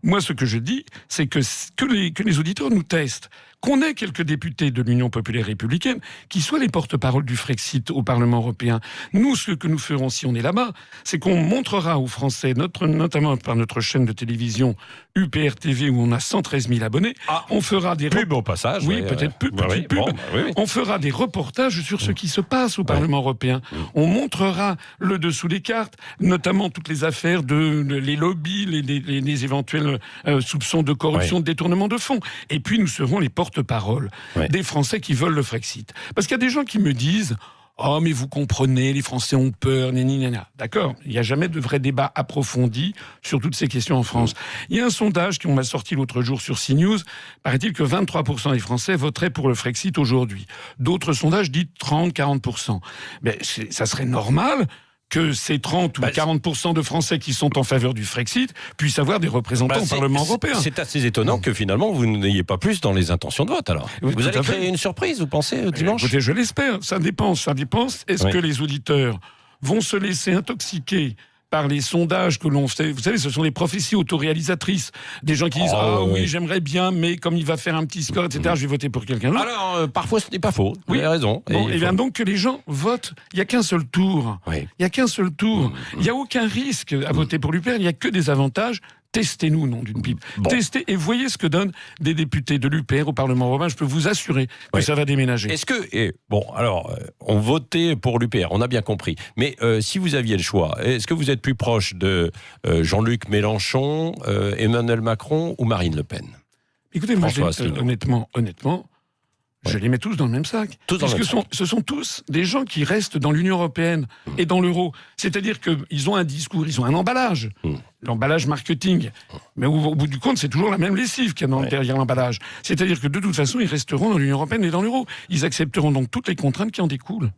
Moi, ce que je dis, c'est que les auditeurs nous testent. Qu'on ait quelques députés de l'Union populaire républicaine qui soient les porte-parole du Frexit au Parlement européen. Nous, ce que nous ferons si on est là-bas, c'est qu'on montrera aux Français, notamment par notre chaîne de télévision UPR TV, où on a 113 000 abonnés, on fera des... Pub au passage. Oui, peut-être pub. Oui. On fera des reportages sur ce qui se passe au Parlement européen. On montrera le dessous des cartes, notamment toutes les affaires les lobbies, les éventuels soupçons de corruption, de détournement de fonds. Et puis nous serons les porte-parole des Français qui veulent le Frexit. Parce qu'il y a des gens qui me disent « Oh, mais vous comprenez, les Français ont peur, nanana. » D'accord, il n'y a jamais de vrai débat approfondi sur toutes ces questions en France. Il y a un sondage qu'on m'a sorti l'autre jour sur CNews. Paraît-il que 23% des Français voteraient pour le Frexit aujourd'hui. D'autres sondages disent 30-40%. Mais ça serait normal que ces 30 ou 40% de Français qui sont en faveur du Frexit puissent avoir des représentants au Parlement européen. C'est assez étonnant que finalement vous n'ayez pas plus dans les intentions de vote alors. Vous allez créer une surprise, vous pensez, dimanche ? Écoutez, je l'espère, ça dépend. Est-ce que les auditeurs vont se laisser intoxiquer par les sondages que l'on fait? Vous savez, ce sont les prophéties autoréalisatrices. Des gens qui disent « Ah oui, j'aimerais bien, mais comme il va faire un petit score, etc., je vais voter pour quelqu'un d'autre. » Alors, parfois ce n'est pas faux, vous avez raison. Bon, et bien donc que les gens votent. Il n'y a qu'un seul tour. Il n'y a qu'un seul tour. Il n'y a aucun risque à voter pour l'UPR, il n'y a que des avantages. Testez-nous, nom d'une pipe. Testez et voyez ce que donnent des députés de l'UPR au Parlement européen. Je peux vous assurer que ça va déménager. Est-ce que... on votait pour l'UPR, on a bien compris. Mais si vous aviez le choix, est-ce que vous êtes plus proche de Jean-Luc Mélenchon, Emmanuel Macron ou Marine Le Pen ? Écoutez, moi, honnêtement, je les mets tous dans le même sac. Ce sont tous des gens qui restent dans l'Union européenne et dans l'euro. C'est-à-dire qu'ils ont un discours, ils ont un emballage. L'emballage marketing. Mais au bout du compte, c'est toujours la même lessive qu'il y a derrière l'emballage. C'est-à-dire que de toute façon, ils resteront dans l'Union européenne et dans l'euro. Ils accepteront donc toutes les contraintes qui en découlent.